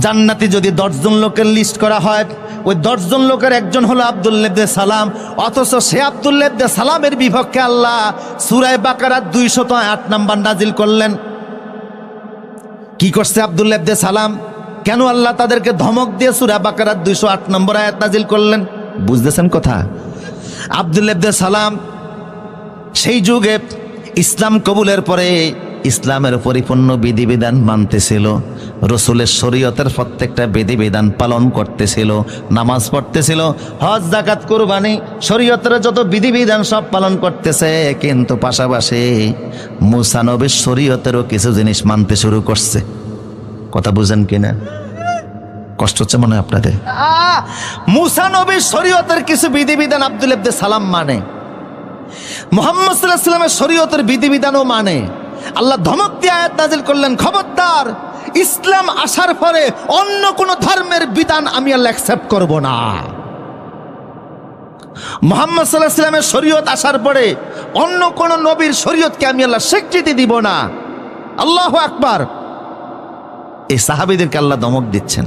জান্নাতি যদি 10 জন লোকের লিস্ট করা হয়, ওই 10 জন লোকের একজন হলো আব্দুল্লাহ ইবনে সালাম। অথচ সে আব্দুল্লাহ ইবনে সালামের বিপক্ষে আল্লাহ সূরা বাকারা 208 নম্বর নাজিল করলেন। কি করছে আব্দুল্লাহ ইবনে সালাম? কেন আল্লাহ তাদেরকে ধমক দিয়ে সূরা বাকারার 208 নম্বর আয়াত নাজিল করলেন? বুঝতেছেন কথা? আব্দুল্লাহ ইবনে সালাম সেই যুগে ইসলাম কবুলের পরে ইসলামের পরিপূর্ণ বিধিবিধান মানতেছিল, রসুলের শরীয়তের প্রত্যেকটা বিধিবিধান পালন করতেছিল, নামাজ পড়তেছিল, হজ যাকাত কুরবানি শরীয়তের যত বিধিবিধান সব পালন করতেছে। কিন্তু পাশাপাশি মুসা নবীর শরীয়তেরও কিছু জিনিস মানতে শুরু করছে। কথা বুঝেন কিনা? কষ্ট হচ্ছে মনে হয় আপনাদের? মুসা নবীর শরীয়তের কিছু বিধিবিধান আব্দুল্লাহ ইবনে সালাম মানে, মুহাম্মদ সাল্লাল্লাহু আলাইহি ওয়াসাল্লামের শরীয়তের বিধিবিধানও মানে। আল্লাহ ধমক দিয়ে আয়াত নাযিল করলেন, খবরদার ইসলাম আসার পরে অন্য কোন ধর্মের বিধান আমি আল্লাহ অ্যাকসেপ্ট করব না। মুহাম্মদ সাল্লাল্লাহু আলাইহি ওয়াসাল্লামের শরীয়ত আসার পরে অন্য কোন নবীর শরীয়তকে আমি আল্লাহ স্বীকৃতি দিব না। আল্লাহু আকবার। এই সাহাবীদেরকে আল্লাহ ধমক দিচ্ছেন।